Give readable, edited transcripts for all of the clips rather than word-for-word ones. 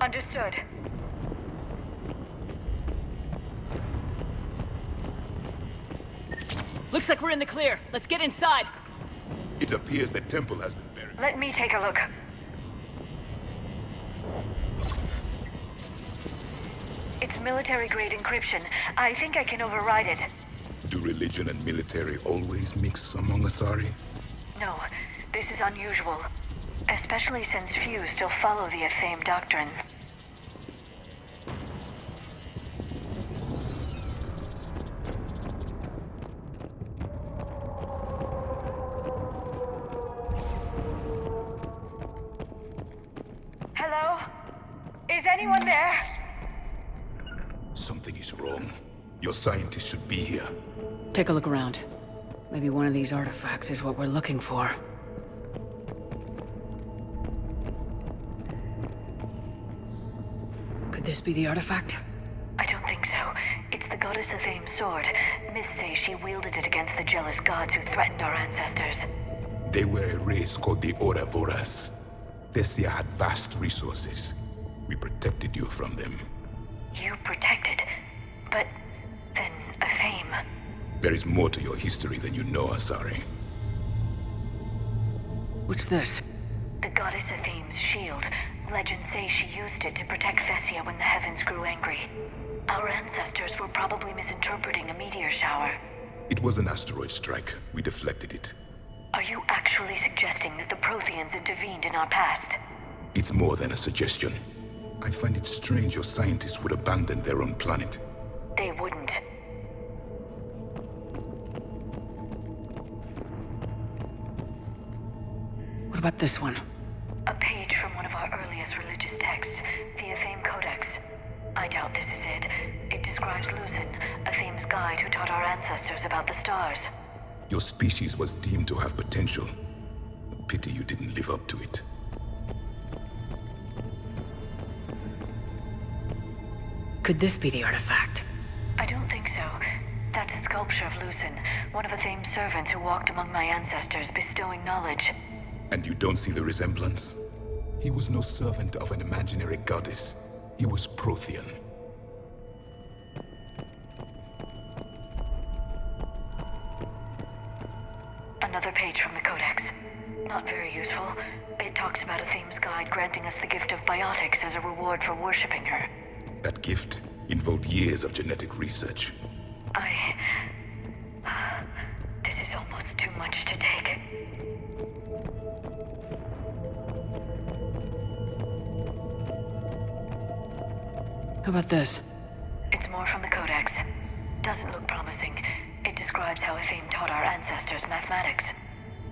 Understood. Looks like we're in the clear. Let's get inside. It appears the temple has been buried. Let me take a look. It's military-grade encryption. I think I can override it. Do religion and military always mix among Asari? No, this is unusual. Especially since few still follow the Athame doctrine. Hello? Is anyone there? Something is wrong. Your scientists should be here. Take a look around. Maybe one of these artifacts is what we're looking for. Could this be the artifact? I don't think so. It's the goddess Athame's sword. Myths say she wielded it against the jealous gods who threatened our ancestors. They were a race called the Oravoras. Thessia had vast resources. We protected you from them. You protected? But then Athame... There is more to your history than you know, Asari. What's this? The goddess Athame's shield. Legends say she used it to protect Thessia when the heavens grew angry. Our ancestors were probably misinterpreting a meteor shower. It was an asteroid strike. We deflected it. Are you actually suggesting that the Protheans intervened in our past? It's more than a suggestion. I find it strange your scientists would abandon their own planet. They wouldn't. What about this one? A page from one of our earliest religious texts, the Athame Codex. I doubt this is it. It describes Lucen, Athame's guide who taught our ancestors about the stars. Your species was deemed to have potential. A pity you didn't live up to it. Could this be the artifact? I don't think so. That's a sculpture of Lucen, one of Athame's servants who walked among my ancestors, bestowing knowledge. And you don't see the resemblance? He was no servant of an imaginary goddess. He was Prothean. Another page from the Codex. Not very useful. It talks about Athame's guide granting us the gift of biotics as a reward for worshipping her. That gift involved years of genetic research. This is almost too much to take. How about this? It's more from the Codex. Doesn't look promising. It describes how Athame taught our ancestors mathematics.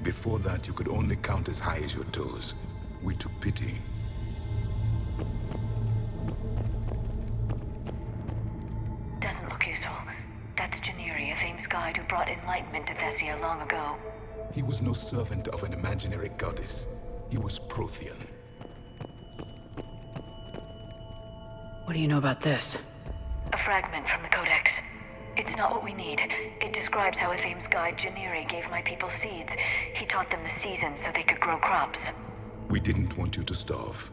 Before that, you could only count as high as your toes. We took pity. Doesn't look useful. That's Janiri, Athame's guide who brought enlightenment to Thessia long ago. He was no servant of an imaginary goddess. He was Prothean. What do you know about this? A fragment from the Codex. It's not what we need. It describes how Athame's guide Janiri gave my people seeds. He taught them the seasons so they could grow crops. We didn't want you to starve.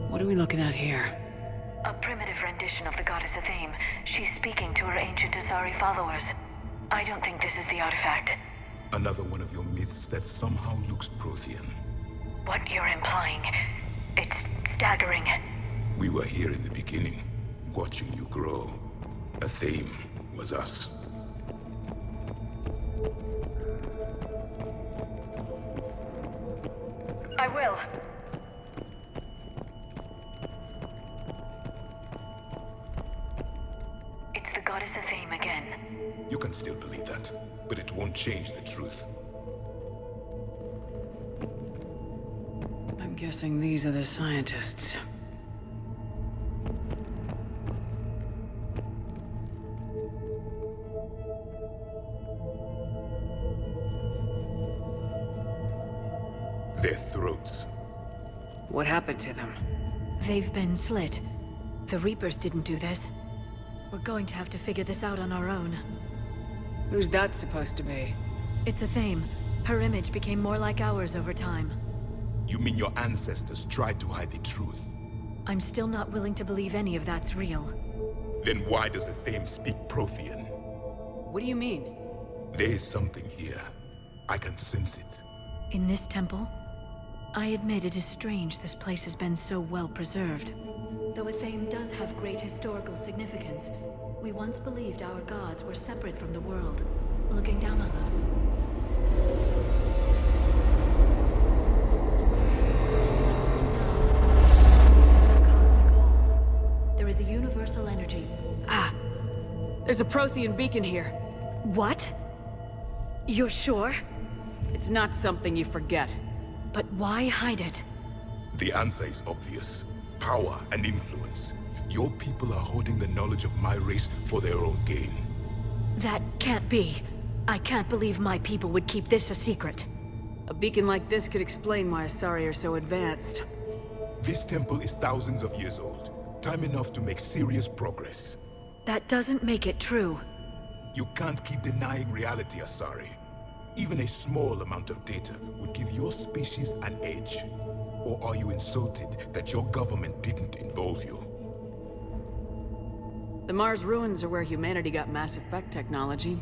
What are we looking at here? A primitive rendition of the goddess Athame. She's speaking to her ancient Asari followers. I don't think this is the artifact. Another one of your myths that somehow looks Prothean. What you're implying, it's staggering. We were here in the beginning, watching you grow. Athame was us. I will. It's the goddess Athame again. You can still believe that, but it won't change the truth. I'm guessing these are the scientists. Their throats. What happened to them? They've been slit. The Reapers didn't do this. We're going to have to figure this out on our own. Who's that supposed to be? It's a theme. Her image became more like ours over time. You mean your ancestors tried to hide the truth? I'm still not willing to believe any of that's real. Then why does the Thame speak Prothean? What do you mean? There is something here. I can sense it. In this temple? I admit it is strange this place has been so well preserved. Though a Thame does have great historical significance, we once believed our gods were separate from the world, looking down on us. There is a universal energy. Ah! There's a Prothean beacon here. What? You're sure? It's not something you forget. But why hide it? The answer is obvious. Power and influence. Your people are holding the knowledge of my race for their own gain. That can't be. I can't believe my people would keep this a secret. A beacon like this could explain why Asari are so advanced. This temple is thousands of years old. Time enough to make serious progress. That doesn't make it true. You can't keep denying reality, Asari. Even a small amount of data would give your species an edge. Or are you insulted that your government didn't involve you? The Mars ruins are where humanity got Mass Effect technology.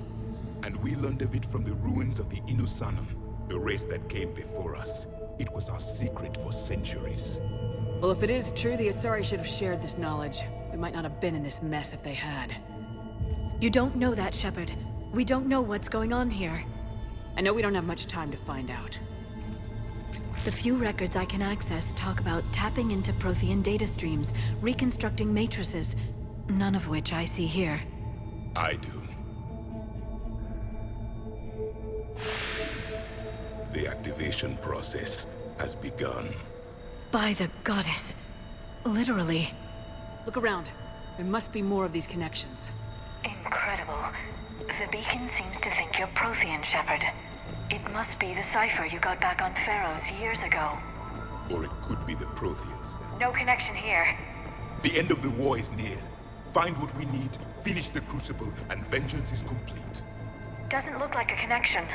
And we learned of it from the ruins of the Inusanum, the race that came before us. It was our secret for centuries. Well, if it is true, the Asari should have shared this knowledge. We might not have been in this mess if they had. You don't know that, Shepard. We don't know what's going on here. I know we don't have much time to find out. The few records I can access talk about tapping into Prothean data streams, reconstructing matrices, none of which I see here. I do. The activation process has begun. By the goddess. Literally. Look around. There must be more of these connections. Incredible. The beacon seems to think you're Prothean, Shepard. It must be the cipher you got back on Pharaohs years ago. Or it could be the Protheans. No connection here. The end of the war is near. Find what we need, finish the Crucible, and vengeance is complete. Doesn't look like a connection.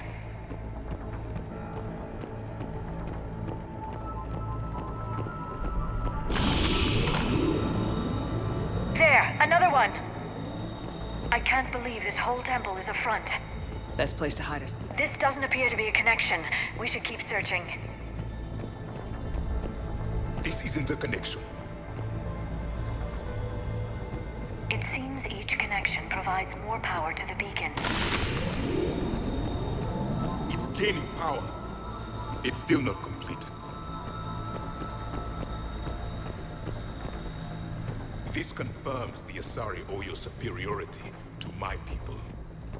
There, another one! I can't believe this whole temple is a front. Best place to hide us. This doesn't appear to be a connection. We should keep searching. This isn't a connection. It seems each connection provides more power to the beacon. It's gaining power. It's still not complete. This confirms the Asari owe your superiority to my people.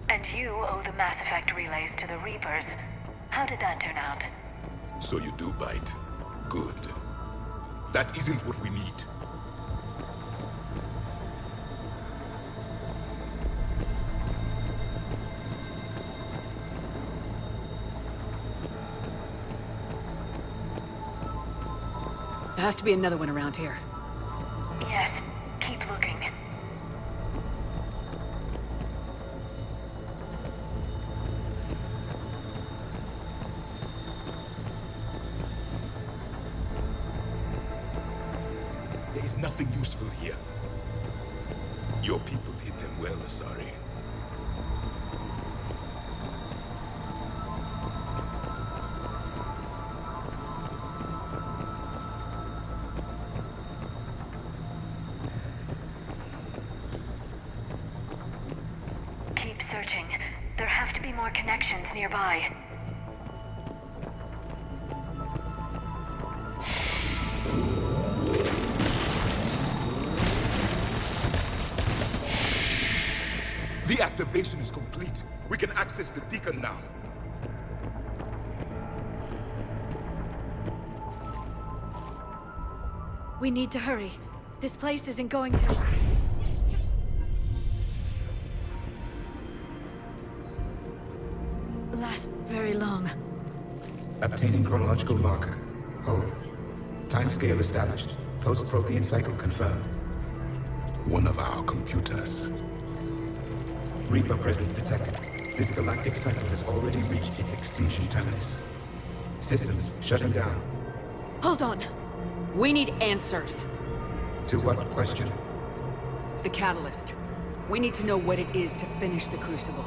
And you owe the Mass Effect relays to the Reapers. How did that turn out? So you do bite. Good. That isn't what we need. There has to be another one around here. Yes, keep looking. There is nothing useful here. Your people hid them well, Asari. Keep searching. There have to be more connections nearby. The activation is complete. We can access the beacon now. We need to hurry. This place isn't going to... last very long. Obtaining chronological marker. Hold. Timescale established. Post-Prothean cycle confirmed. One of our computers. Reaper presence detected. This galactic cycle has already reached its extinction terminus. Systems shutting down. Hold on. We need answers. To what question? The catalyst. We need to know what it is to finish the Crucible.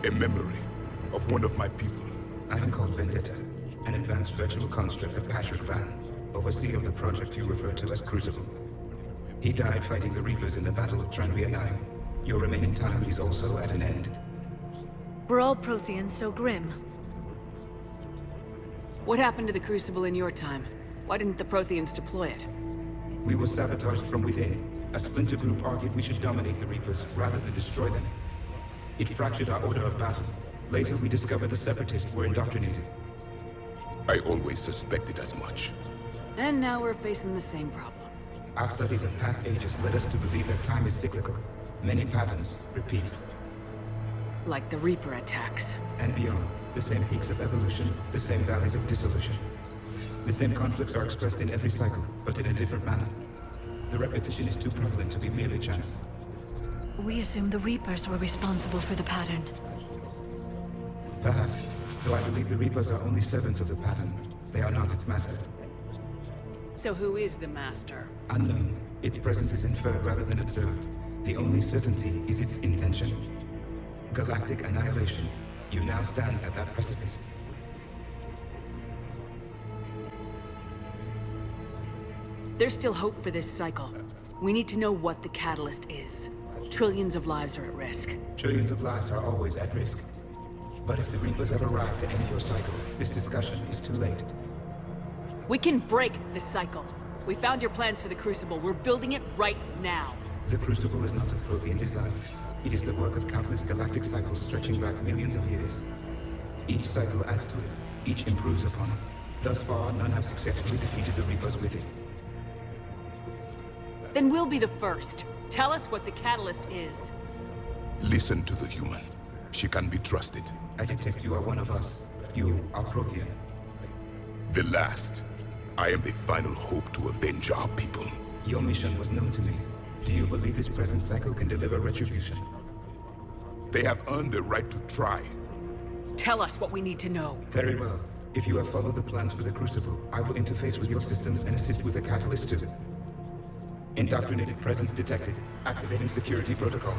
A memory of one of my people. I am called Vendetta, an advanced virtual construct of Patrick Van, overseer of the project you refer to as Crucible. He died fighting the Reapers in the Battle of Tranvia 9. Your remaining time is also at an end. Were all Protheans so grim? What happened to the Crucible in your time? Why didn't the Protheans deploy it? We were sabotaged from within. A splinter group argued we should dominate the Reapers rather than destroy them. It fractured our order of battle. Later, we discovered the Separatists were indoctrinated. I always suspected as much. And now we're facing the same problem. Our studies of past ages led us to believe that time is cyclical. Many patterns repeat. Like the Reaper attacks. And beyond, the same peaks of evolution, the same valleys of dissolution. The same conflicts are expressed in every cycle, but in a different manner. The repetition is too prevalent to be merely chance. We assumed the Reapers were responsible for the pattern. Perhaps, though I believe the Reapers are only servants of the pattern. They are not its master. So who is the Master? Unknown. Its presence is inferred rather than observed. The only certainty is its intention. Galactic annihilation. You now stand at that precipice. There's still hope for this cycle. We need to know what the catalyst is. Trillions of lives are at risk. Trillions of lives are always at risk. But if the Reapers have arrived to end your cycle, this discussion is too late. We can break this cycle. We found your plans for the Crucible. We're building it right now. The Crucible is not of Prothean design. It is the work of countless galactic cycles stretching back millions of years. Each cycle adds to it. Each improves upon it. Thus far, none have successfully defeated the Reapers with it. Then we'll be the first. Tell us what the catalyst is. Listen to the human. She can be trusted. I detect you are one of us. You are Prothean. The last. I am the final hope to avenge our people. Your mission was known to me. Do you believe this present cycle can deliver retribution? They have earned the right to try. Tell us what we need to know. Very well. If you have followed the plans for the Crucible, I will interface with your systems and assist with the catalyst too. Indoctrinated presence detected. Activating security protocol.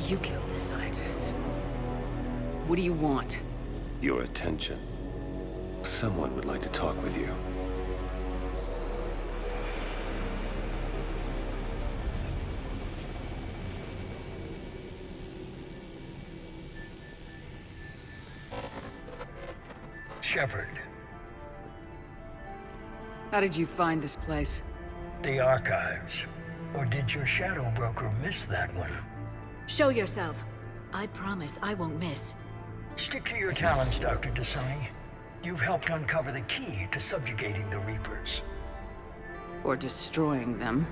You killed the scientists. What do you want? Your attention. Someone would like to talk with you. Shepard, How did you find this place? the archives. Or did your shadow broker miss that one? Show yourself. I promise I won't miss. Stick to your talents, Dr. Dasani. You've helped uncover the key to subjugating the Reapers. Or destroying them?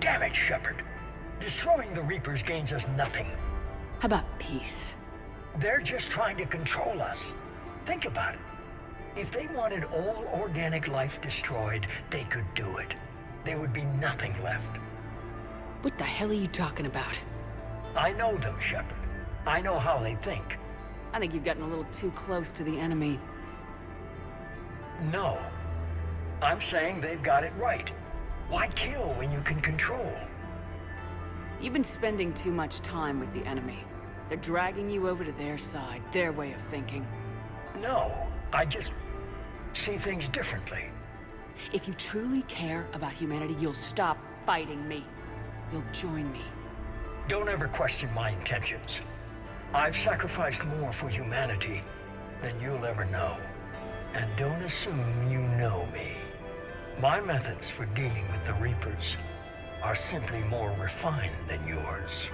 Damn it, Shepard. Destroying the Reapers gains us nothing. How about peace? They're just trying to control us. Think about it. If they wanted all organic life destroyed, they could do it. There would be nothing left. What the hell are you talking about? I know them, Shepard. I know how they think. I think you've gotten a little too close to the enemy. No. I'm saying they've got it right. Why kill when you can control? You've been spending too much time with the enemy. They're dragging you over to their side, their way of thinking. No, I just see things differently. If you truly care about humanity, you'll stop fighting me. You'll join me. Don't ever question my intentions. I've sacrificed more for humanity than you'll ever know. And don't assume you know me. My methods for dealing with the Reapers are simply more refined than yours.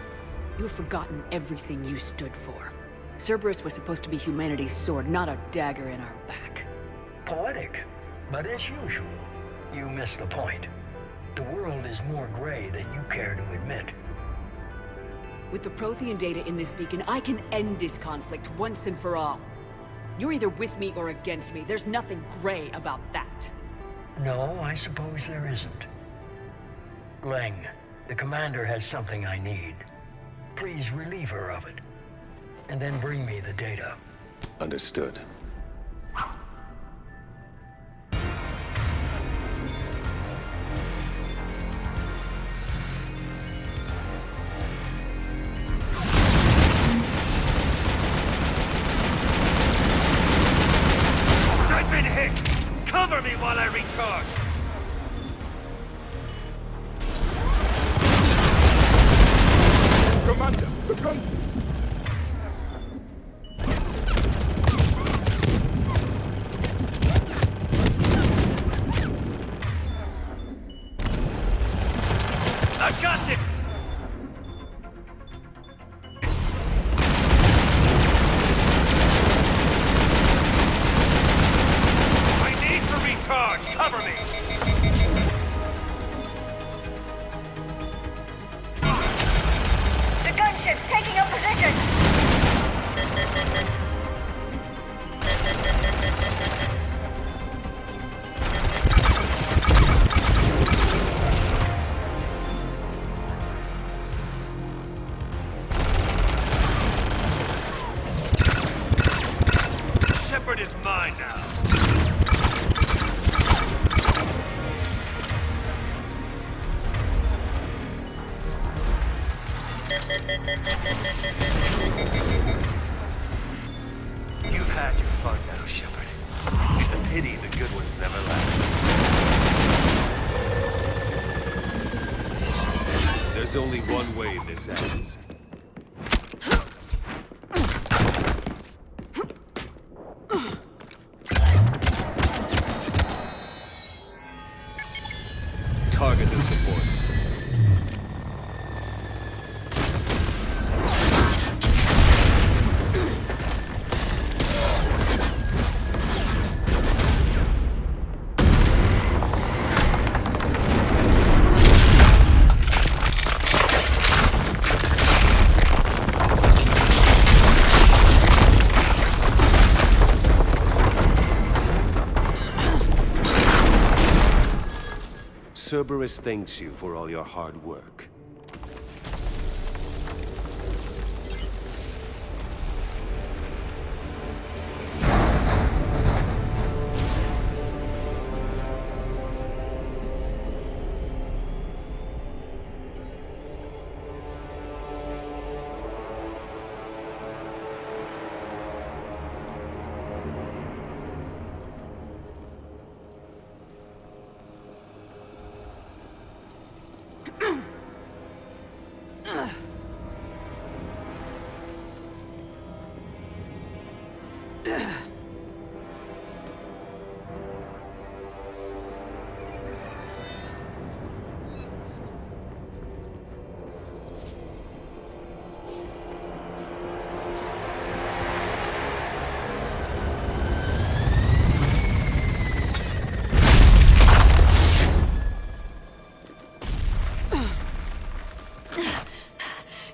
You've forgotten everything you stood for. Cerberus was supposed to be humanity's sword, not a dagger in our back. Poetic, but as usual, You miss the point. The world is more gray than you care to admit. With the Prothean data in this beacon, I can end this conflict once and for all. You're either with me or against me. There's nothing gray about that. No, I suppose there isn't. Leng, the commander has something I need. Please relieve her of it. And then bring me the data. Understood. I've been hit! Cover me while I recharge! Commander, the gun... I got it! I need to recharge! Cover me! The gunship's taking up position! Shepard is mine now. You've had your fun now, Shepard. It's a pity the good ones never last. There's only one way this ends. Target the supports. Cerberus thanks you for all your hard work.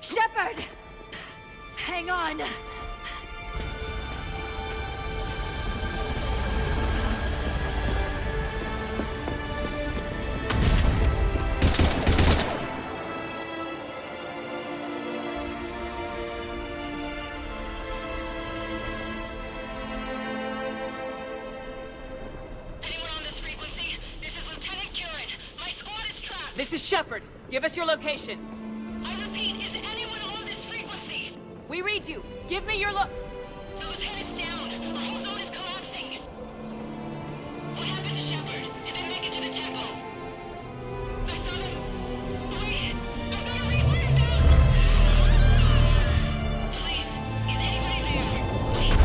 Shepard! Hang on! This is Shepard. Give us your location. I repeat, is anyone on this frequency? We read you. Give me your The lieutenant's down. Our whole zone is collapsing. What happened to Shepard? Did they make it to the temple? I saw them. Wait, I've got to read whereabouts. Please, is anybody there? Wait,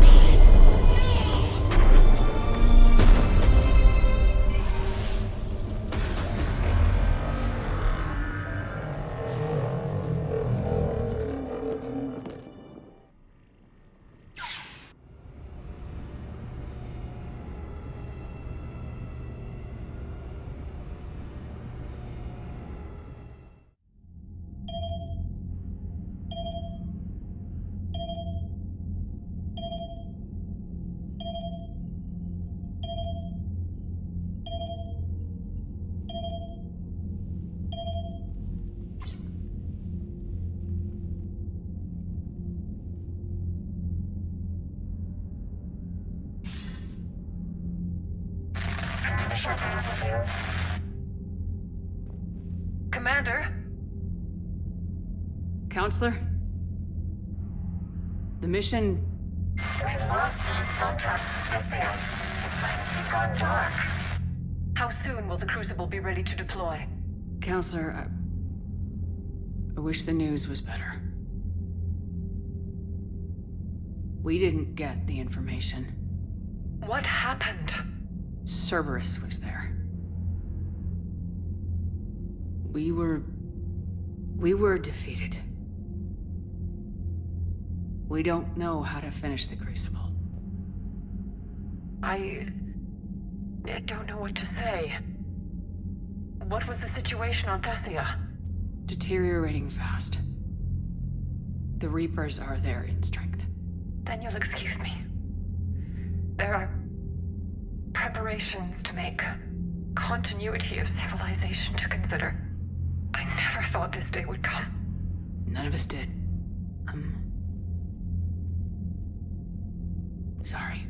guys, Commander? Counselor? The mission... We've lost contact with the It's gone dark. How soon will the Crucible be ready to deploy? Counselor, I wish the news was better. We didn't get the information. What happened? Cerberus was there. We were defeated. We don't know how to finish the Crucible. I don't know what to say. What was the situation on Thessia? Deteriorating fast. The Reapers are there in strength. Then you'll excuse me. There are preparations to make, continuity of civilization to consider. I never thought this day would come. None of us did. Sorry.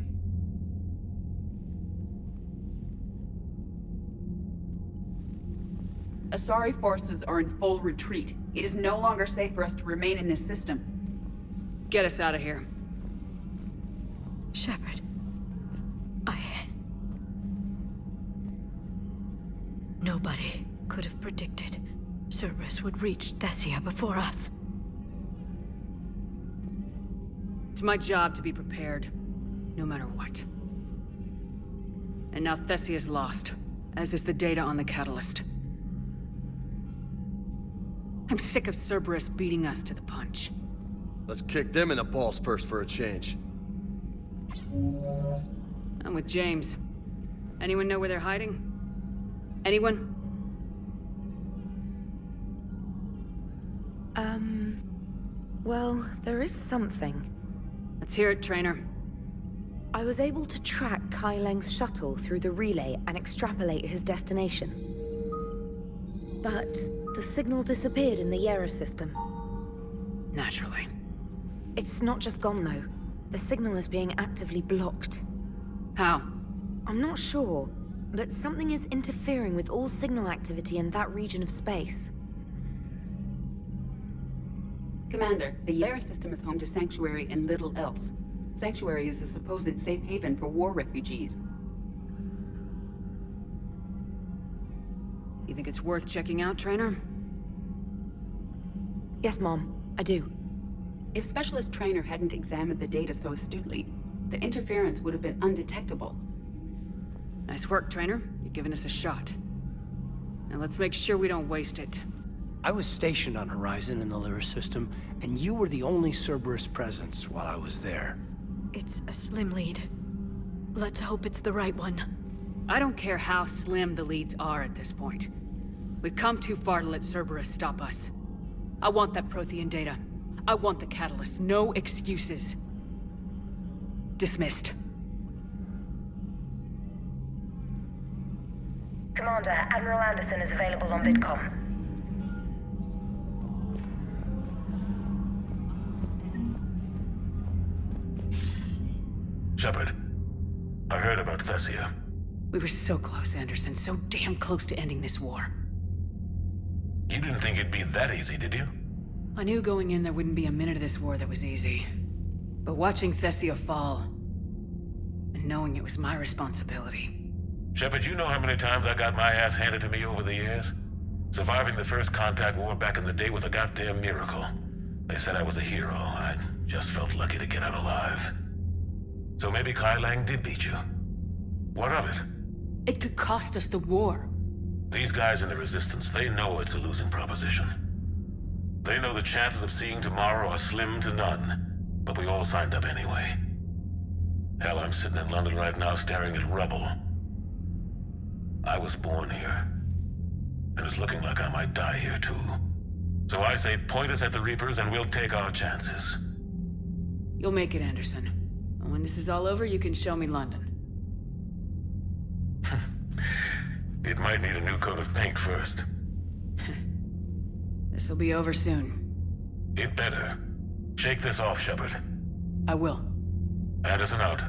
Asari forces are in full retreat. It is no longer safe for us to remain in this system. Get us out of here. Shepard. Nobody could have predicted Cerberus would reach Thessia before us. It's my job to be prepared, no matter what. And now Thessia's lost, as is the data on the catalyst. I'm sick of Cerberus beating us to the punch. Let's kick them in the balls first for a change. I'm with James. Anyone know where they're hiding? Anyone? Well, there is something. Let's hear it, Trainer. I was able to track Kai Leng's shuttle through the relay and extrapolate his destination. But the signal disappeared in the Yera system. Naturally. It's not just gone, though. The signal is being actively blocked. How? I'm not sure, but something is interfering with all signal activity in that region of space. Commander, the Yera system is home to Sanctuary and little else. Sanctuary is a supposed safe haven for war refugees. You think it's worth checking out, Trainer? Yes, Mom, I do. If Specialist Trainer hadn't examined the data so astutely, the interference would have been undetectable. Nice work, Trainer. You've given us a shot. Now let's make sure we don't waste it. I was stationed on Horizon in the Lyra system, and you were the only Cerberus presence while I was there. It's a slim lead. Let's hope it's the right one. I don't care how slim the leads are at this point. We've come too far to let Cerberus stop us. I want that Prothean data. I want the catalyst. No excuses. Dismissed. Commander, Admiral Anderson is available on VidCom. Shepard, I heard about Thessia. We were so close, Anderson. So damn close to ending this war. You didn't think it'd be that easy, did you? I knew going in there wouldn't be a minute of this war that was easy. But watching Thessia fall, and knowing it was my responsibility. Shepard, you know how many times I got my ass handed to me over the years? Surviving the first contact war back in the day was a goddamn miracle. They said I was a hero. I just felt lucky to get out alive. So maybe Kai Lang did beat you. What of it? It could cost us the war. These guys in the Resistance, they know it's a losing proposition. They know the chances of seeing tomorrow are slim to none, but we all signed up anyway. Hell, I'm sitting in London right now staring at rubble. I was born here, and it's looking like I might die here too. So I say point us at the Reapers and we'll take our chances. You'll make it, Anderson. And when this is all over, you can show me London. It might need a new coat of paint first. This'll be over soon. It better. Shake this off, Shepard. I will. Anderson out.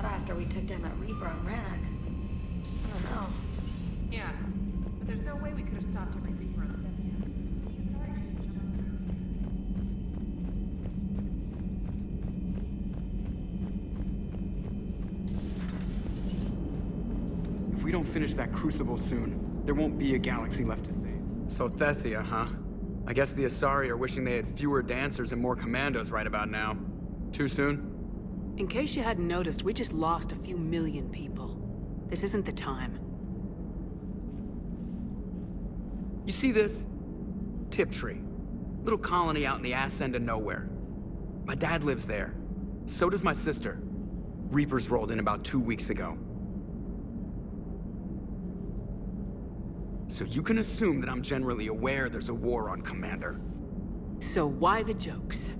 After we took down that Reaper on Rannoch. I don't know. Yeah, but there's no way we could have stopped every Reaper on the If we don't finish that Crucible soon, there won't be a galaxy left to save. So Thessia, huh? I guess the Asari are wishing they had fewer dancers and more commandos right about now. Too soon? In case you hadn't noticed, we just lost a few million people. This isn't the time. You see this? Tiptree. Little colony out in the ass end of nowhere. My dad lives there. So does my sister. Reapers rolled in about 2 weeks ago. So you can assume that I'm generally aware there's a war on, Commander. So why the jokes?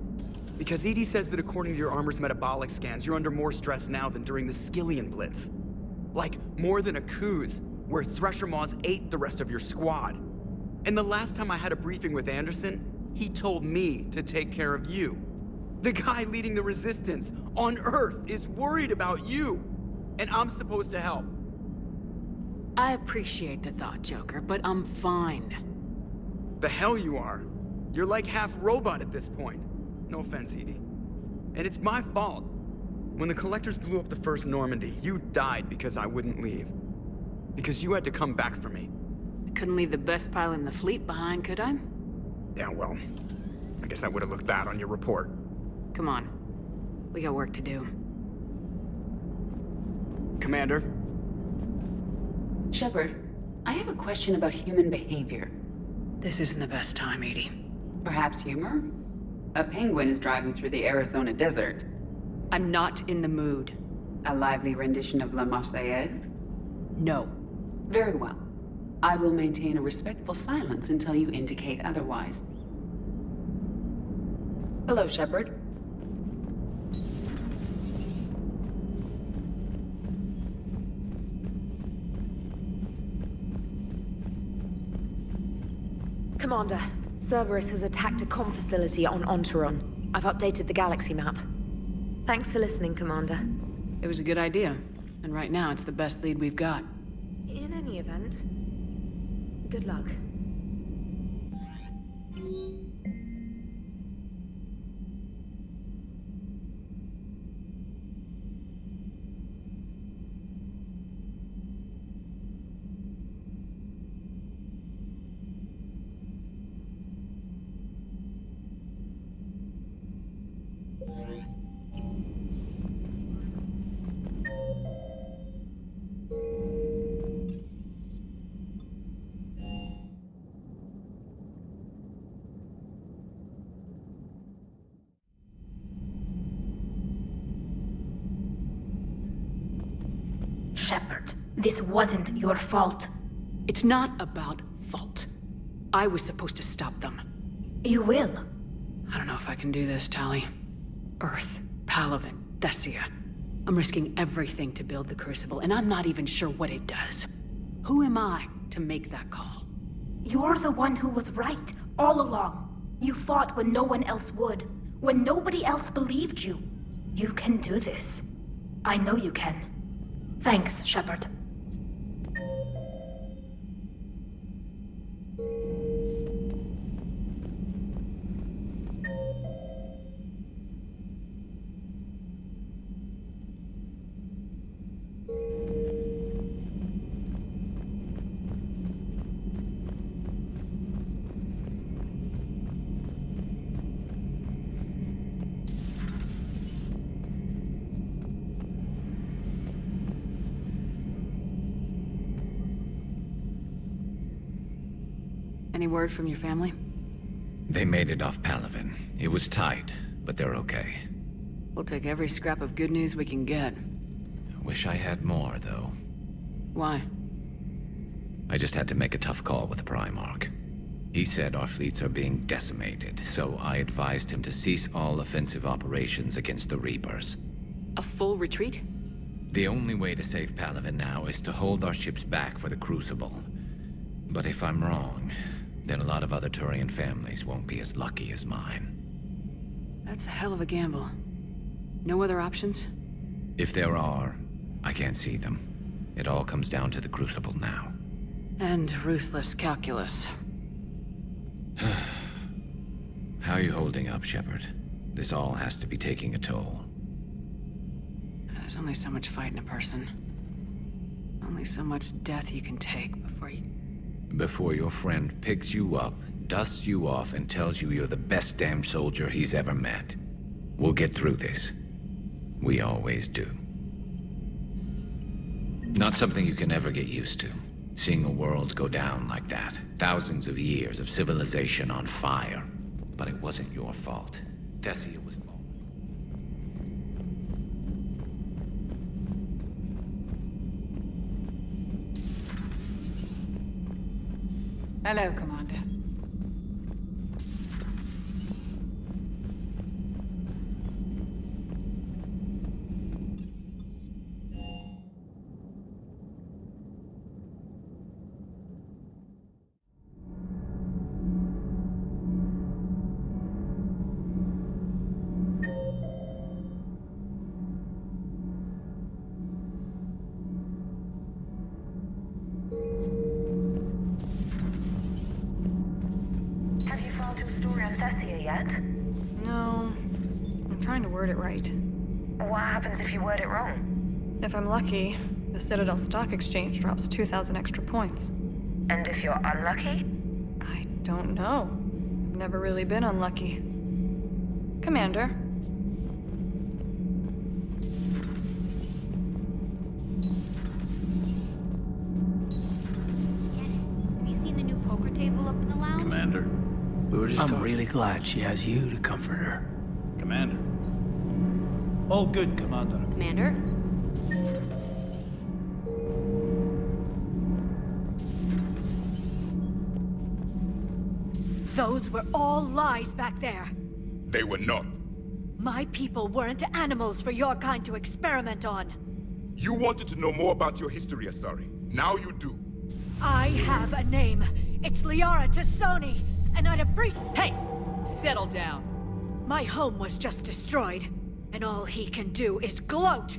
Because EDI says that according to your armor's metabolic scans, you're under more stress now than during the Skillian Blitz. Like, more than a Kuz, where Thresher Maws ate the rest of your squad. And the last time I had a briefing with Anderson, he told me to take care of you. The guy leading the Resistance on Earth is worried about you, and I'm supposed to help. I appreciate the thought, Joker, but I'm fine. The hell you are. You're like half robot at this point. No offense, Edie. And it's my fault. When the Collectors blew up the first Normandy, you died because I wouldn't leave. Because you had to come back for me. I couldn't leave the best pilot in the fleet behind, could I? Yeah, well, I guess that would have looked bad on your report. Come on. We got work to do. Commander? Shepard, I have a question about human behavior. This isn't the best time, Edie. Perhaps humor? A penguin is driving through the Arizona desert. I'm not in the mood. A lively rendition of La Marseillaise? No. Very well. I will maintain a respectful silence until you indicate otherwise. Hello, Shepard. Commander, Cerberus has attacked a comm facility on Ontaron. I've updated the galaxy map. Thanks for listening, Commander. It was a good idea. And right now, it's the best lead we've got. In any event, good luck. Shepard, this wasn't your fault. It's not about fault. I was supposed to stop them. You will. I don't know if I can do this, Tali. Earth, Palaven, Thessia. I'm risking everything to build the Crucible, and I'm not even sure what it does. Who am I to make that call? You're the one who was right, all along. You fought when no one else would, when nobody else believed you. You can do this. I know you can. Thanks, Shepard. Any word from your family? They made it off Palaven. It was tight, but they're okay. We'll take every scrap of good news we can get. Wish I had more, though. Why? I just had to make a tough call with the Primarch. He said our fleets are being decimated, so I advised him to cease all offensive operations against the Reapers. A full retreat? The only way to save Palaven now is to hold our ships back for the Crucible. But if I'm wrong, then a lot of other Turian families won't be as lucky as mine. That's a hell of a gamble. No other options? If there are, I can't see them. It all comes down to the Crucible now. And ruthless calculus. How are you holding up, Shepard? This all has to be taking a toll. There's only so much fight in a person. Only so much death you can take before you... Before your friend picks you up, dusts you off, and tells you you're the best damn soldier he's ever met. We'll get through this. We always do. Not something you can ever get used to. Seeing a world go down like that. Thousands of years of civilization on fire. But it wasn't your fault. Dessia was... Hello, Commander. No. I'm trying to word it right. What happens if you word it wrong? If I'm lucky, the Citadel Stock Exchange drops 2,000 extra points. And if you're unlucky? I don't know. I've never really been unlucky. Commander. Have you seen the new poker table up in the lounge? Commander? We were just I'm really glad she has you to comfort her. Commander. All good, Commander. Commander? Those were all lies back there. They were not. My people weren't animals for your kind to experiment on. You wanted to know more about your history, Asari. Now you do. I have a name. It's Liara Tassoni. And I'd appreciate... Hey! Settle down. My home was just destroyed, and all he can do is gloat!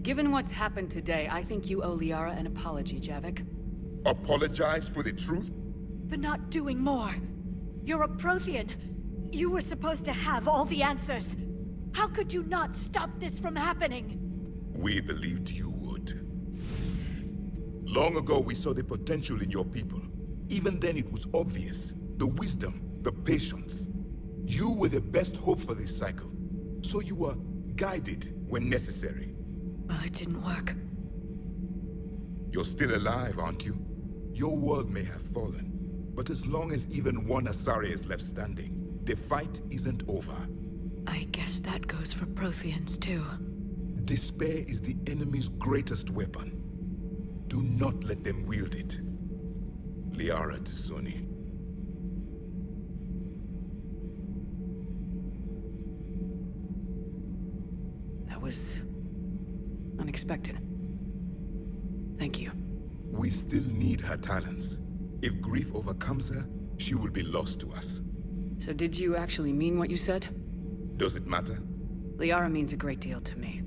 Given what's happened today, I think you owe Liara an apology, Javik. Apologize for the truth? For not doing more. You're a Prothean. You were supposed to have all the answers. How could you not stop this from happening? We believed you would. Long ago, we saw the potential in your people. Even then, it was obvious. The wisdom, the patience. You were the best hope for this cycle. So you were guided when necessary. Well, it didn't work. You're still alive, aren't you? Your world may have fallen, but as long as even one Asari is left standing, the fight isn't over. I guess that goes for Protheans, too. Despair is the enemy's greatest weapon. Do not let them wield it. Liara Tassoni. That was... unexpected. Thank you. We still need her talents. If grief overcomes her, she will be lost to us. So did you actually mean what you said? Does it matter? Liara means a great deal to me.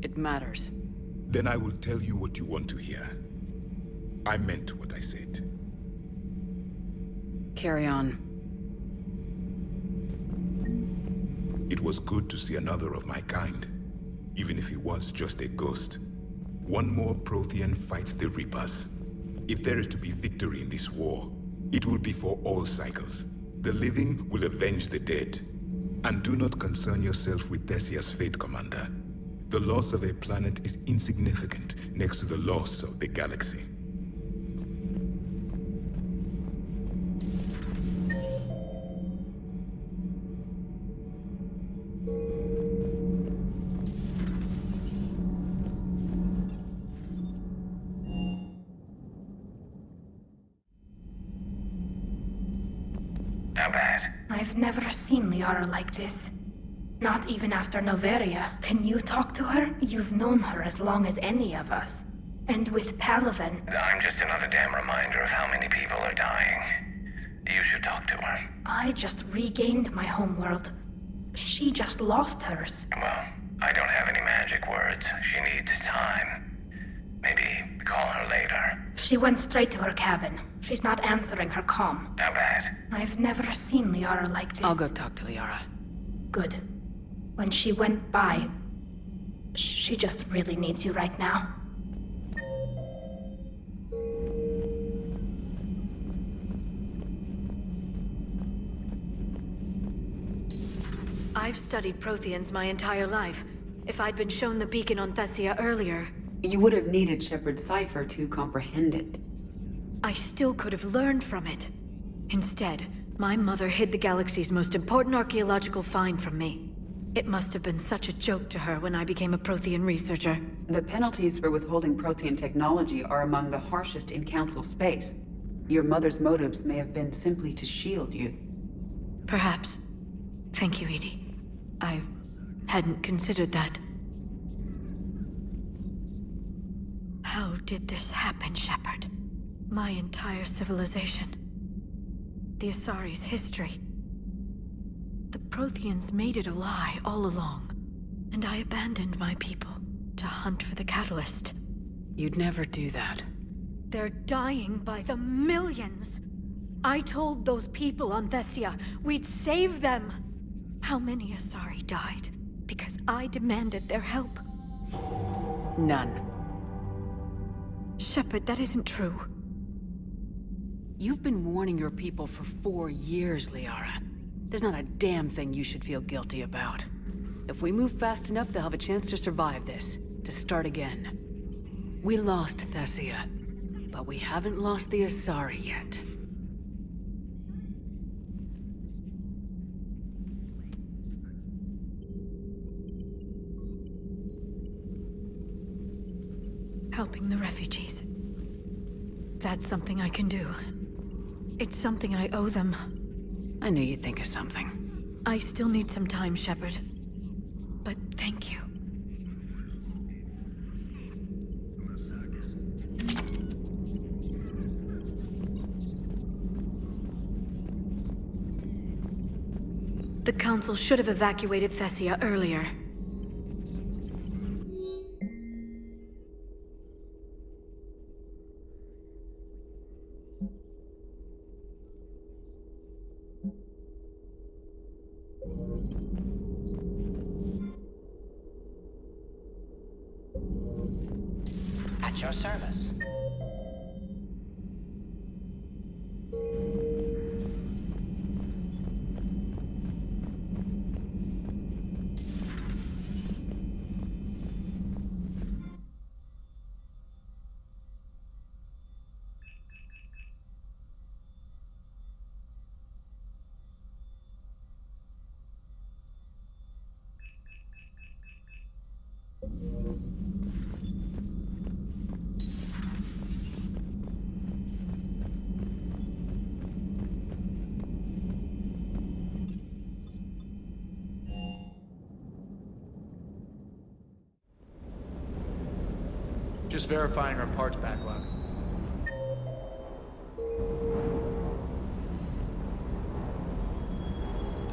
It matters. Then I will tell you what you want to hear. I meant what I said. Carry on. It was good to see another of my kind, even if he was just a ghost. One more Prothean fights the Reapers. If there is to be victory in this war, it will be for all cycles. The living will avenge the dead. And do not concern yourself with Thessia's fate, Commander. The loss of a planet is insignificant next to the loss of the galaxy. How bad? I've never seen Liara like this. Not even after Noveria. Can you talk to her? You've known her as long as any of us. And with Palaven... I'm just another damn reminder of how many people are dying. You should talk to her. I just regained my homeworld. She just lost hers. Well, I don't have any magic words. She needs time. Maybe call her later. She went straight to her cabin. She's not answering her comm. How bad? I've never seen Liara like this. I'll go talk to Liara. Good. When she went by, she just really needs you right now. I've studied Protheans my entire life. If I'd been shown the beacon on Thessia earlier... You would have needed Shepard's cipher to comprehend it. I still could have learned from it. Instead, my mother hid the galaxy's most important archaeological find from me. It must have been such a joke to her when I became a Prothean researcher. The penalties for withholding Prothean technology are among the harshest in Council space. Your mother's motives may have been simply to shield you. Perhaps. Thank you, Edie. I hadn't considered that. How did this happen, Shepard? My entire civilization. The Asari's history. The Protheans made it a lie all along, and I abandoned my people to hunt for the catalyst. You'd never do that. They're dying by the millions! I told those people on Thessia we'd save them! How many Asari died because I demanded their help? None. Shepard, that isn't true. You've been warning your people for 4 years, Liara. There's not a damn thing you should feel guilty about. If we move fast enough, they'll have a chance to survive this, to start again. We lost Thessia, but we haven't lost the Asari yet. Helping the refugees. That's something I can do. It's something I owe them. I knew you'd think of something. I still need some time, Shepard. But thank you. The Council should have evacuated Thessia earlier. At your service. Just verifying our parts backlog.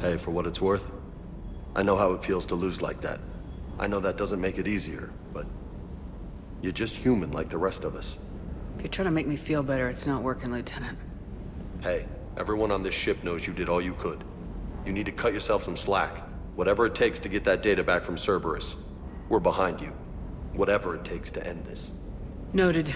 Hey, for what it's worth, I know how it feels to lose like that. I know that doesn't make it easier, but you're just human like the rest of us. If you're trying to make me feel better, it's not working, Lieutenant. Hey, everyone on this ship knows you did all you could. You need to cut yourself some slack. Whatever it takes to get that data back from Cerberus. We're behind you. Whatever it takes to end this. Noted.